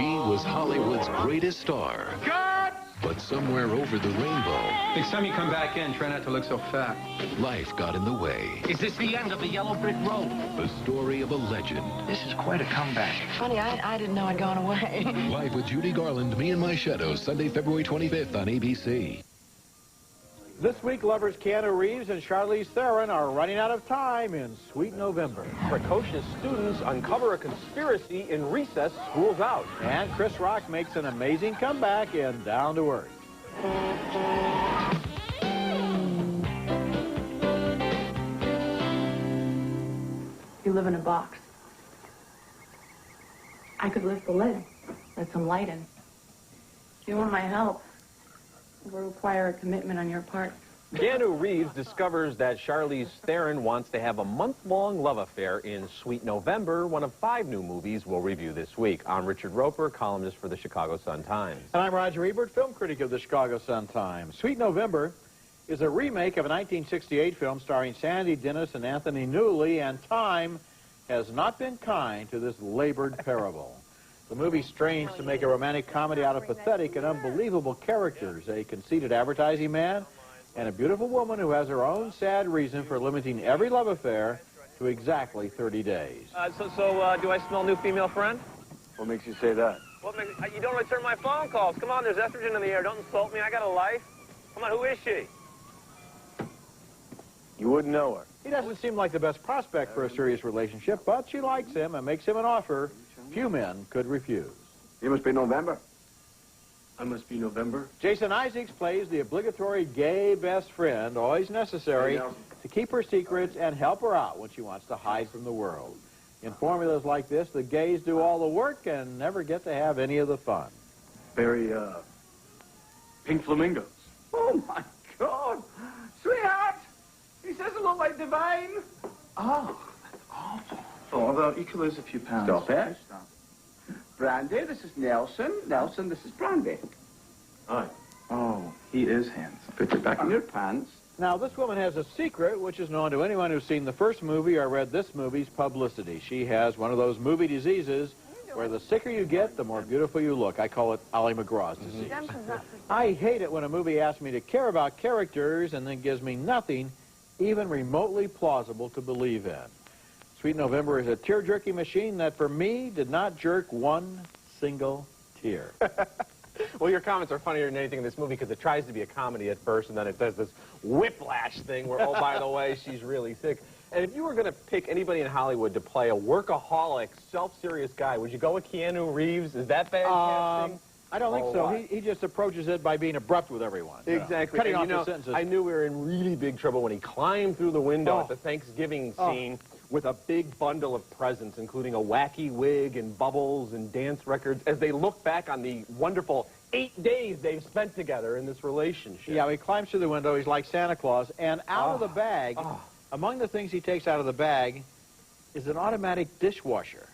She was Hollywood's greatest star. Cut! But somewhere over the rainbow, Next time you come back in, try not to look so fat. life got in the way. Is this the end of the yellow brick road? The story of a legend. This is quite a comeback. Funny, I didn't know I'd gone away. Live with Judy Garland, Me and My Shadows, Sunday, February 25th on ABC. This week, lovers Keanu Reeves and Charlize Theron are running out of time in Sweet November. Precocious students uncover a conspiracy in recess, school's out. And Chris Rock makes an amazing comeback in Down to Earth. You live in a box. I could lift the lid, let some light in. If you want my help, it will require a commitment on your part. Keanu Reeves discovers that Charlize Theron wants to have a month-long love affair in Sweet November, one of 5 new movies we'll review this week. I'm Richard Roeper, columnist for the Chicago Sun-Times. And I'm Roger Ebert, film critic of the Chicago Sun-Times. Sweet November is a remake of a 1968 film starring Sandy Dennis and Anthony Newley, and time has not been kind to this labored parable. The movie strains to make a romantic comedy out of pathetic and unbelievable characters, a conceited advertising man and a beautiful woman who has her own sad reason for limiting every love affair to exactly 30 days. Do I smell new female friend? What makes you say that? You don't return my phone calls. Come on, there's estrogen in the air. Don't insult me. I got a life. Come on, who is she? You wouldn't know her. He doesn't seem like the best prospect for a serious relationship, but she likes him and makes him an offer few men could refuse. You must be November. I must be November. Jason Isaacs plays the obligatory gay best friend, always necessary to keep her secrets and help her out when she wants to hide from the world. In formulas like this, the gays do all the work and never get to have any of the fun. Very, pink flamingos. Oh, my God. Sweetheart, he says it look like divine. Oh, that's awful. Oh, although you could lose a few pounds. Stop it. Brandy, this is Nelson. Nelson, this is Brandy. Hi. Oh, he is handsome. Put it back in your pants. Now, this woman has a secret, which is known to anyone who's seen the first movie or read this movie's publicity. She has one of those movie diseases where the sicker you get, the more beautiful you look. I call it Ali McGraw's disease. I hate it when a movie asks me to care about characters and then gives me nothing even remotely plausible to believe in. Sweet November is a tear-jerking machine that, for me, did not jerk one single tear. Well, your comments are funnier than anything in this movie because it tries to be a comedy at first, and then it does this whiplash thing where, oh, by the way, she's really sick. And if you were going to pick anybody in Hollywood to play a workaholic, self-serious guy, would you go with Keanu Reeves? Is that bad casting? I don't think so. He just approaches it by being abrupt with everyone. Exactly. Cutting off the sentences. I knew we were in really big trouble when he climbed through the window at the Thanksgiving scene with a big bundle of presents, including a wacky wig and bubbles and dance records, as they look back on the wonderful 8 days they've spent together in this relationship. Yeah, he climbs through the window. He's like Santa Claus. And out of the bag, among the things he takes out of the bag is an automatic dishwasher.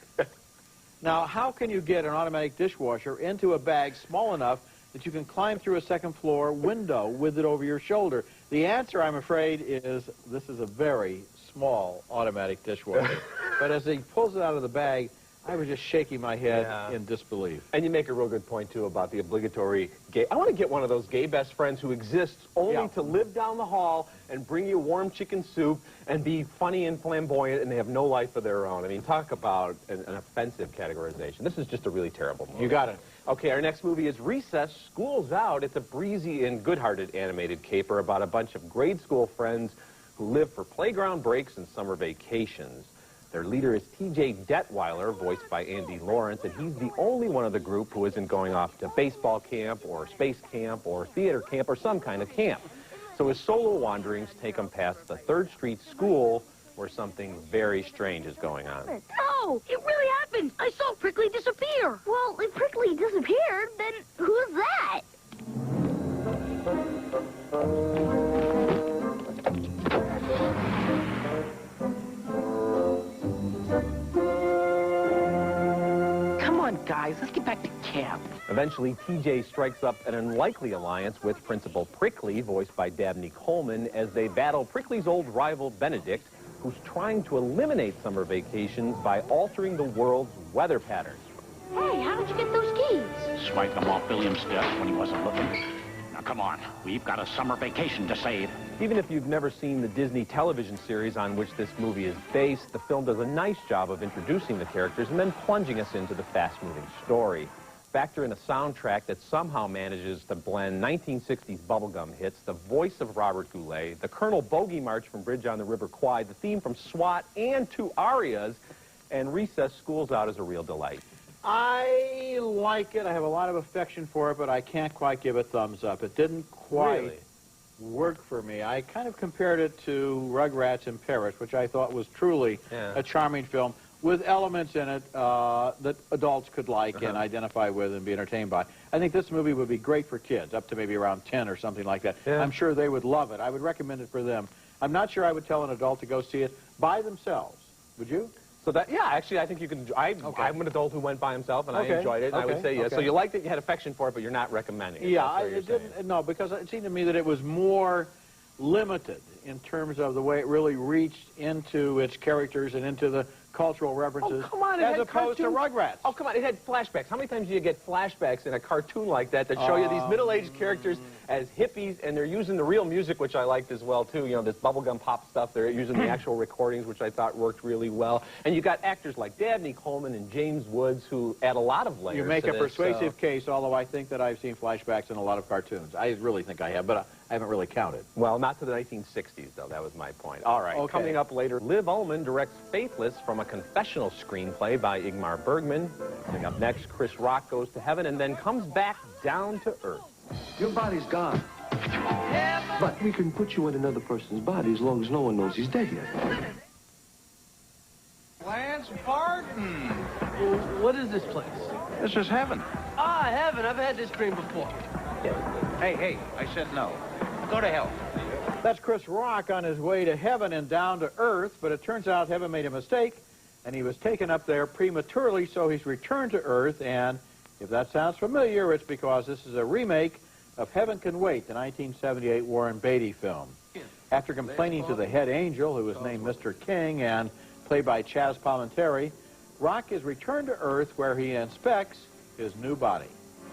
Now, how can you get an automatic dishwasher into a bag small enough that you can climb through a second-floor window with it over your shoulder? The answer, I'm afraid, is this is a very small automatic dishwasher. But as he pulls it out of the bag, I was just shaking my head in disbelief. And you make a real good point, too, about the obligatory gay. I want to get one of those gay best friends who exists only to live down the hall and bring you warm chicken soup and be funny and flamboyant, and they have no life of their own. I mean, talk about an offensive categorization. This is just a really terrible movie. You got it. Okay, our next movie is Recess, School's Out. It's a breezy and good-hearted animated caper about a bunch of grade school friends who live for playground breaks and summer vacations. Their leader is T.J. Detweiler, voiced by Andy Lawrence, and he's the only one of the group who isn't going off to baseball camp or space camp or theater camp or some kind of camp. So his solo wanderings take him past the 3rd Street School, where something very strange is going on. No, it really happened. I saw Prickly disappear. Well, if Prickly disappeared, then who's that? Guys, let's get back to camp. Eventually, TJ strikes up an unlikely alliance with Principal Prickly, voiced by Dabney Coleman, as they battle Prickly's old rival, Benedict, who's trying to eliminate summer vacations by altering the world's weather patterns. Hey, how did you get those keys? Swiped them off William's desk when he wasn't looking. Now, come on. We've got a summer vacation to save. Even if you've never seen the Disney television series on which this movie is based, the film does a nice job of introducing the characters and then plunging us into the fast-moving story. Factor in a soundtrack that somehow manages to blend 1960s bubblegum hits, the voice of Robert Goulet, the Colonel Bogey March from Bridge on the River Kwai, the theme from SWAT, and 2 arias, and Recess School's Out is a real delight. I like it. I have a lot of affection for it, but I can't quite give it thumbs up. It didn't quite work for me. I kind of compared it to Rugrats in Paris, which I thought was truly a charming film with elements in it that adults could like and identify with and be entertained by. I think this movie would be great for kids, up to maybe around 10 or something like that. I'm sure they would love it. I would recommend it for them. I'm not sure I would tell an adult to go see it by themselves. Would you? So that, yeah, actually, I think you can. I'm an adult who went by himself, and I enjoyed it. And I would say yes. So you liked it, you had affection for it, but you're not recommending it. Yeah, it didn't. No, because it seemed to me that it was more limited in terms of the way it really reached into its characters and into the cultural references, as opposed to Rugrats. Oh, come on, it had flashbacks. How many times do you get flashbacks in a cartoon like that that show you these middle-aged characters as hippies, and they're using the real music, which I liked as well, too. You know, this bubblegum pop stuff. They're using the actual recordings, which I thought worked really well. And you got actors like Dabney Coleman and James Woods who add a lot of layers. You make a persuasive case, although I think that I've seen flashbacks in a lot of cartoons. I really think I have, but I haven't really counted. Well, not to the 1960s, though. That was my point. All right, coming up later, Liv Ullmann directs Faithless from a confessional screenplay by Ingmar Bergman. Coming up next, Chris Rock goes to heaven and then comes back down to earth. Your body's gone. But we can put you in another person's body as long as no one knows he's dead yet. Lance Barton. What is this place? This is heaven. Ah, heaven. I've had this dream before. Hey, I said no. Go to hell. That's Chris Rock on his way to heaven and down to earth, but it turns out heaven made a mistake, and he was taken up there prematurely, so he's returned to earth, and if that sounds familiar, it's because this is a remake of Heaven Can Wait, the 1978 Warren Beatty film. After complaining to the head angel, who was named Mr. King and played by Chaz Palminteri, Rock is returned to earth where he inspects his new body.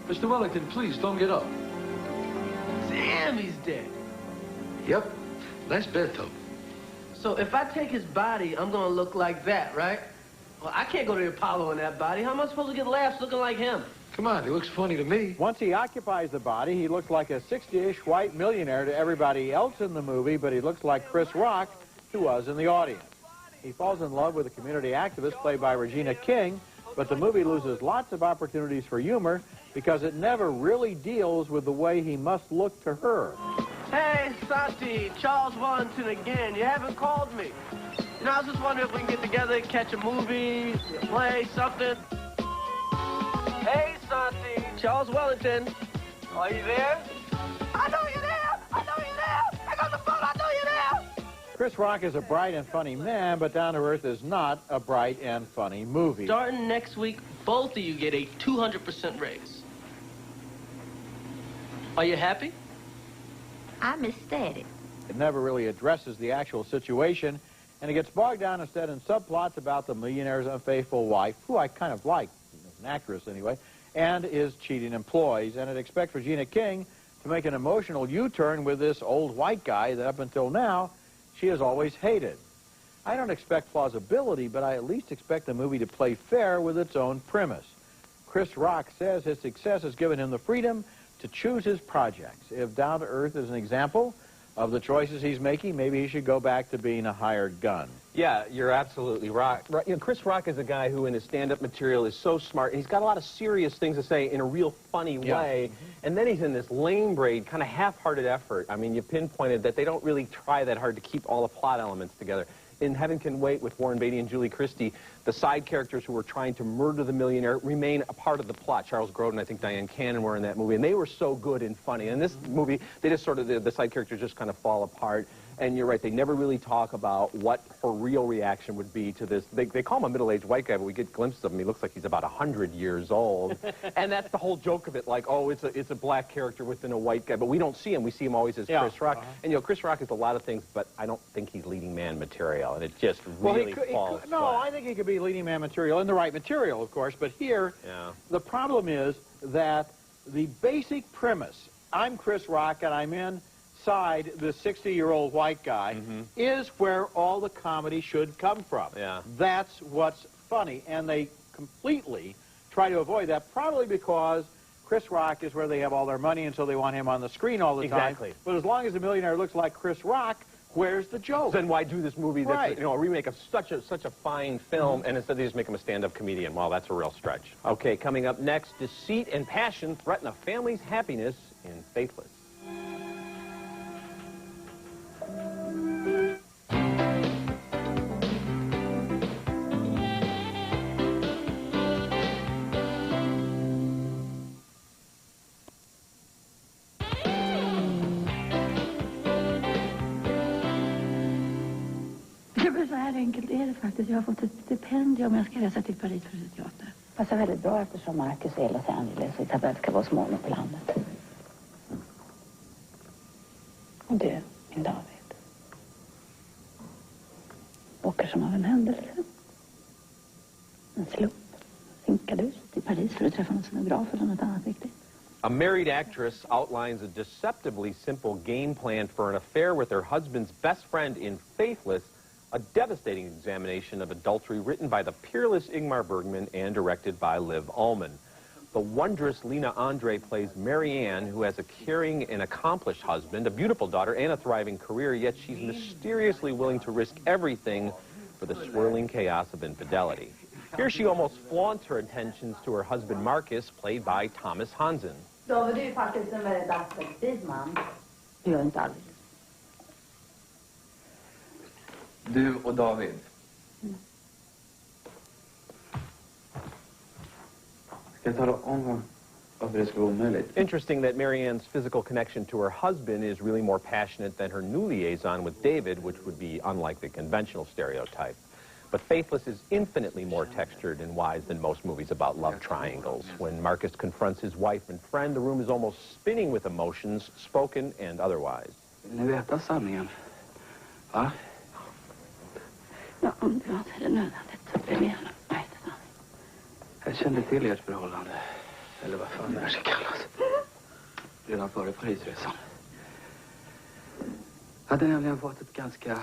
Mr. Wellington, please don't get up. Damn, he's dead. Yep. Nice bed, though. So if I take his body, I'm going to look like that, right? Well, I can't go to the Apollo in that body. How am I supposed to get laughs looking like him? Come on, he looks funny to me. Once he occupies the body, he looks like a 60-ish white millionaire to everybody else in the movie, but he looks like Chris Rock to us in the audience. He falls in love with a community activist played by Regina King, but the movie loses lots of opportunities for humor because it never really deals with the way he must look to her. Hey, Santi, Charles Wellington again. You haven't called me. You know, I was just wondering if we can get together, catch a movie, play something. Hey, Santi, Charles Wellington. Are you there? I know you're there! I know you're there! I got the phone, I know you're there! Chris Rock is a bright and funny man, but Down to Earth is not a bright and funny movie. Starting next week, both of you get a 200% raise. Are you happy? I'm ecstatic. It never really addresses the actual situation, and it gets bogged down instead in subplots about the millionaire's unfaithful wife, who I kind of like, as an actress anyway, and his cheating employees. And it expects Regina King to make an emotional U-turn with this old white guy that up until now she has always hated. I don't expect plausibility, but I at least expect the movie to play fair with its own premise. Chris Rock says his success has given him the freedom to choose his projects. If Down to Earth is an example of the choices he's making, maybe he should go back to being a hired gun. Yeah, you're absolutely right. You know, Chris Rock is a guy who in his stand-up material is so smart, and he's got a lot of serious things to say in a real funny way, and then he's in this lame braid, kind of half-hearted effort. I mean, you pinpointed that they don't really try that hard to keep all the plot elements together. In Heaven Can Wait with Warren Beatty and Julie Christie, the side characters who were trying to murder the millionaire remain a part of the plot. Charles Grodin, I think Diane Cannon were in that movie, and they were so good and funny. In this movie, they just sort of, the side characters just kind of fall apart. And you're right, they never really talk about what her real reaction would be to this. They call him a middle-aged white guy, but we get glimpses of him. He looks like he's about 100 years old. And that's the whole joke of it, like, oh, it's a black character within a white guy. But we don't see him. We see him always as Chris Rock. And, you know, Chris Rock is a lot of things, but I don't think he's leading man material. And it just really falls flat. No, I think he could be leading man material, in the right material, of course. But here, the problem is that the basic premise, I'm Chris Rock and I'm inside the 60-year-old white guy, is where all the comedy should come from. That's what's funny. And they completely try to avoid that, probably because Chris Rock is where they have all their money, and so they want him on the screen all the time. But as long as the millionaire looks like Chris Rock, where's the joke? Then why do this movie that's you know, a remake of such a fine film, and instead they just make him a stand-up comedian? Well, that's a real stretch. Okay, coming up next, deceit and passion threaten a family's happiness in Faithless. Så här enkelt är det faktiskt. Jag har fått ett stipendium om jag ska resa till Paris för att teater. Passar väldigt bra eftersom Marcus är i Los Angeles och Isabel ska vara småningom på landet. Och du, min David. Åker som av en händelse. En slump. Sinkade ut till Paris för att träffa någon scenograf eller något annat viktigt. A married actress outlines a deceptively simple game plan for an affair with her husband's best friend in Faithless, a devastating examination of adultery written by the peerless Ingmar Bergman and directed by Liv Ullmann. The wondrous Lena Andre plays Marianne, who has a caring and accomplished husband, a beautiful daughter, and a thriving career, yet she's mysteriously willing to risk everything for the swirling chaos of infidelity. Here she almost flaunts her intentions to her husband Marcus, played by Thomas Hansen. David är ju faktiskt en väldigt attraktiv man. Det gör inte aldrig. Du och David. Ska jag tala om varför det ska vara omöjligt? Interesting that Marianne's physical connection to her husband is really more passionate than her new liaison with David, which would be unlike the conventional stereotype. But Faithless is infinitely more textured and wise than most movies about love triangles. When Marcus confronts his wife and friend, the room is almost spinning with emotions, spoken and otherwise. Vill ni veta sanningen? Va? Ja, om du anser det nödvändigt så blir det gärna veta sanningen. Jag kände till ert förhållande. Eller vad fan det här ska kallas. Redan före Parisresan. Jag hade nämligen fått ett ganska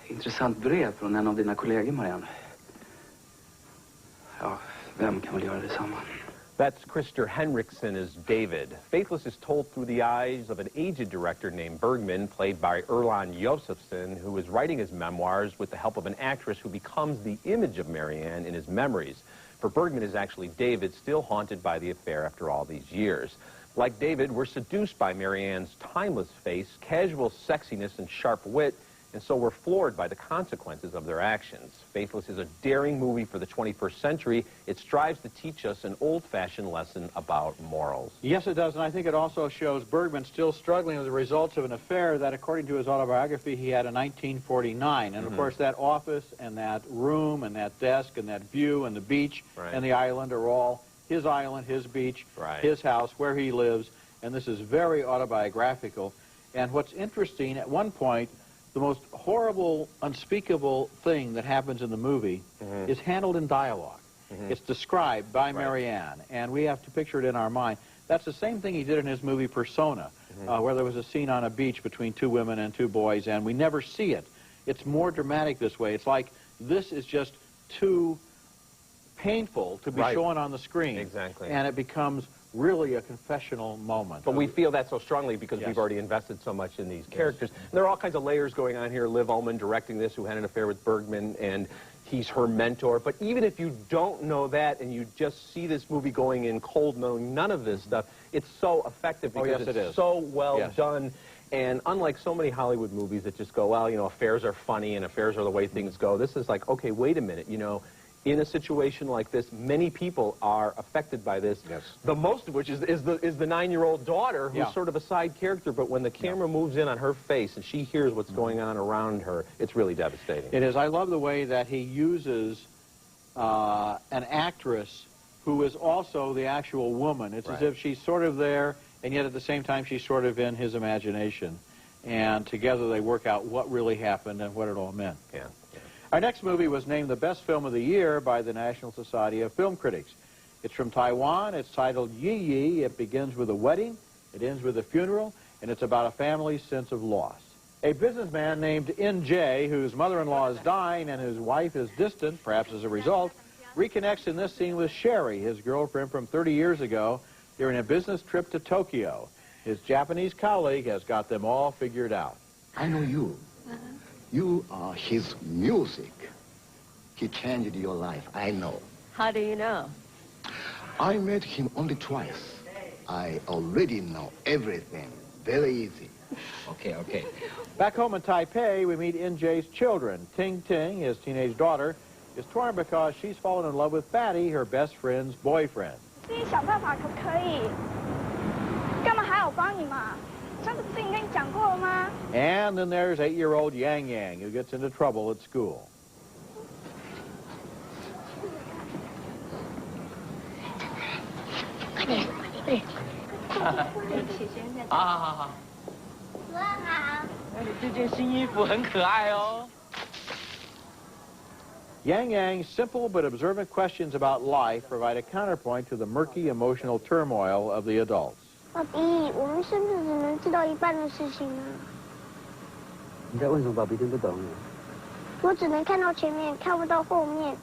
intressant brev från en av dina kollegor, Marianne. Ja, vem kan väl göra detsamma? That's Christer Henriksen as David. Faithless is told through the eyes of an aged director named Bergman, played by Erland Josefsson, who is writing his memoirs with the help of an actress who becomes the image of Marianne in his memories. For Bergman is actually David, still haunted by the affair after all these years. Like David, we're seduced by Marianne's timeless face, casual sexiness, and sharp wit, and so we're floored by the consequences of their actions. Faithless is a daring movie for the 21st century. It strives to teach us an old-fashioned lesson about morals. Yes, it does, and I think it also shows Bergman still struggling with the results of an affair that, according to his autobiography, he had in 1949. And, of course, that office and that room and that desk and that view and the beach and the island are all his island, his beach, his house, where he lives. And this is very autobiographical. And what's interesting, at one point, the most horrible, unspeakable thing that happens in the movie is handled in dialogue. It's described by Marianne, and we have to picture it in our mind. That's the same thing he did in his movie Persona, where there was a scene on a beach between two women and two boys, and we never see it. It's more dramatic this way. It's like this is just too painful to be shown on the screen. Exactly. And it becomes really a confessional moment. But we feel that so strongly because we've already invested so much in these characters. And there are all kinds of layers going on here. Liv Ullmann directing this, who had an affair with Bergman, and he's her mentor. But even if you don't know that and you just see this movie going in cold, knowing none of this stuff, it's so effective because it's so well done. And unlike so many Hollywood movies that just go, well, you know, affairs are funny and affairs are the way things go, this is like, okay, wait a minute, you know, in a situation like this, many people are affected by this. Yes. The most of which is the 9-year-old daughter, who's sort of a side character, but when the camera moves in on her face and she hears what's going on around her, it's really devastating. It is. I love the way that he uses an actress who is also the actual woman. It's as if she's sort of there, and yet at the same time she's sort of in his imagination. And together they work out what really happened and what it all meant. Yeah. Our next movie was named the best film of the year by the National Society of Film Critics. It's from Taiwan. It's titled Yi Yi. It begins with a wedding, it ends with a funeral, and it's about a family's sense of loss. A businessman named NJ, whose mother-in-law is dying and whose wife is distant, perhaps as a result, reconnects in this scene with Sherry, his girlfriend from 30 years ago, during a business trip to Tokyo. His Japanese colleague has got them all figured out. I know you. You are his music. He changed your life, I know. How do you know? I met him only twice. I already know everything. Very easy. Okay. Back home in Taipei, we meet NJ's children. Ting Ting, his teenage daughter, is torn because she's fallen in love with Fatty, her best friend's boyfriend. And then there's 8-year-old Yang Yang, who gets into trouble at school. Yang Yang's simple but observant questions about life provide a counterpoint to the murky emotional turmoil of the adults. 爸比，我们是不是只能知道一半的事情呢？你在问什么？爸比听不懂。我只能看到前面，看不到后面，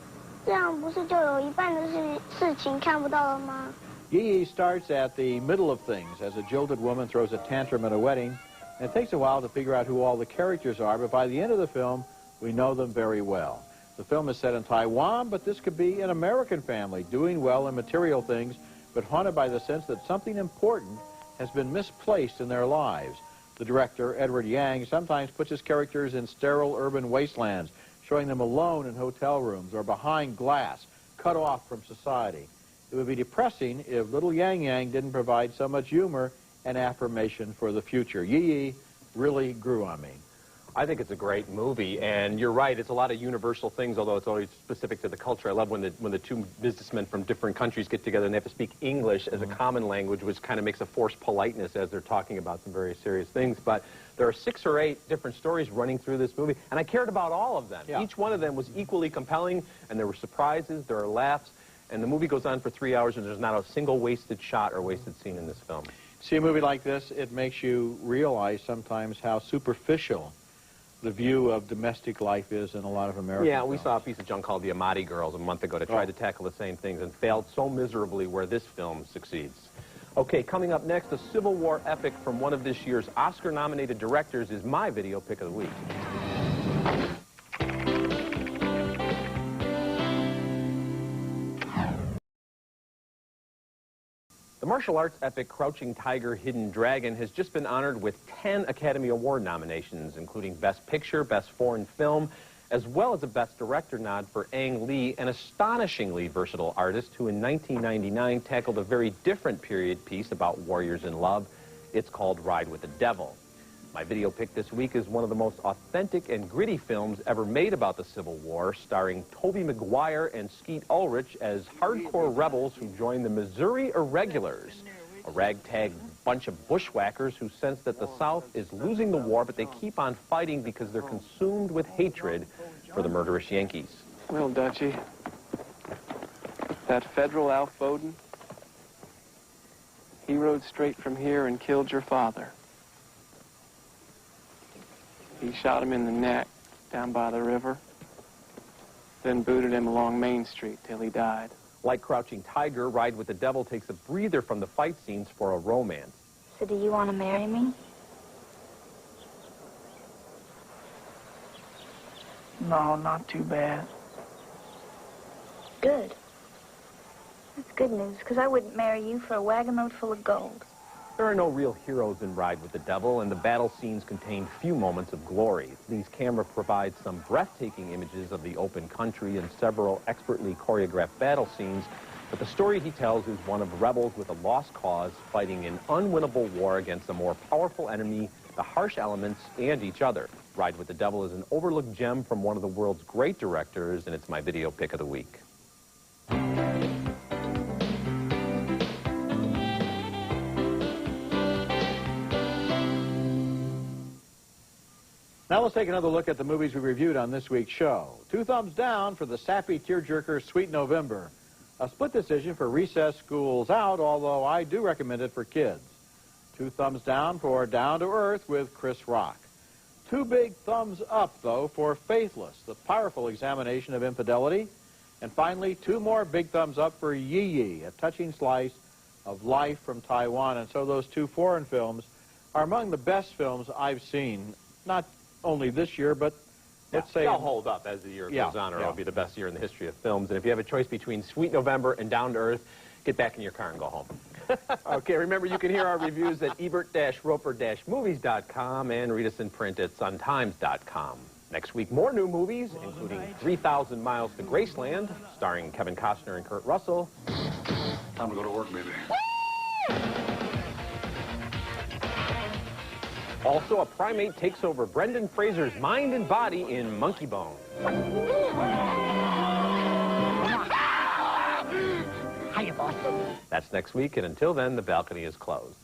这样不是就有一半的事情看不到了吗？ Yi Yi starts at the middle of things as a jilted woman throws a tantrum at a wedding, and it takes a while to figure out who all the characters are, but by the end of the film, we know them very well. The film is set in Taiwan, but this could be an American family doing well in material things, but haunted by the sense that something important has been misplaced in their lives. The director, Edward Yang, sometimes puts his characters in sterile urban wastelands, showing them alone in hotel rooms or behind glass, cut off from society. It would be depressing if little Yang Yang didn't provide so much humor and affirmation for the future. Yi Yi really grew on me. I think it's a great movie, and you're right, it's a lot of universal things, although it's always specific to the culture. I love when the two businessmen from different countries get together and they have to speak English as a common language, which kind of makes a forced politeness as they're talking about some very serious things. But there are 6 or 8 different stories running through this movie, and I cared about all of them. Yeah. Each one of them was equally compelling, and there were surprises, there are laughs, and the movie goes on for 3 hours, and there's not a single wasted shot or wasted scene in this film. See a movie like this, it makes you realize sometimes how superficial the view of domestic life is in a lot of American Yeah, we films. saw a piece of junk called The Amati Girls a month ago that tried to tackle the same things and failed so miserably, where this film succeeds. Okay, coming up next, a Civil War epic from one of this year's Oscar-nominated directors is my video pick of the week. The martial arts epic Crouching Tiger, Hidden Dragon has just been honored with 10 Academy Award nominations, including Best Picture, Best Foreign Film, as well as a Best Director nod for Ang Lee, an astonishingly versatile artist who in 1999 tackled a very different period piece about warriors in love. It's called Ride with the Devil. My video pick this week is one of the most authentic and gritty films ever made about the Civil War, starring Tobey Maguire and Skeet Ulrich as hardcore rebels who join the Missouri Irregulars, a ragtag bunch of bushwhackers who sense that the South is losing the war, but they keep on fighting because they're consumed with hatred for the murderous Yankees. Well, Dutchie, that Federal Alf Bowden, he rode straight from here and killed your father. He shot him in the neck down by the river, then booted him along Main Street till he died. Like Crouching Tiger, Ride with the Devil takes a breather from the fight scenes for a romance. So do you want to marry me? No, not too bad. Good. That's good news, because I wouldn't marry you for a wagon load full of gold. There are no real heroes in Ride with the Devil, and the battle scenes contain few moments of glory. Lee's camera provides some breathtaking images of the open country and several expertly choreographed battle scenes, but the story he tells is one of rebels with a lost cause fighting an unwinnable war against a more powerful enemy, the harsh elements, and each other. Ride with the Devil is an overlooked gem from one of the world's great directors, and it's my video pick of the week. Now let's take another look at the movies we reviewed on this week's show. 2 thumbs down for the sappy tearjerker Sweet November. A split decision for Recess School's Out, although I do recommend it for kids. 2 thumbs down for Down to Earth with Chris Rock. 2 big thumbs up, though, for Faithless, the powerful examination of infidelity. And finally, 2 more big thumbs up for Yi Yi, a touching slice of life from Taiwan. And so those 2 foreign films are among the best films I've seen, not only this year, but let's say... They'll hold up as the year goes on, or it'll be the best year in the history of films. And if you have a choice between Sweet November and Down to Earth, get back in your car and go home. Okay, remember you can hear our reviews at Ebert-Roeper-movies.com and read us in print at suntimes.com. Next week, more new movies, including 3,000 Miles to Graceland, starring Kevin Costner and Kurt Russell. Time to go to work, baby. Also, a primate takes over Brendan Fraser's mind and body in Monkey Bone. Hiya, boss. That's next week, and until then, the balcony is closed.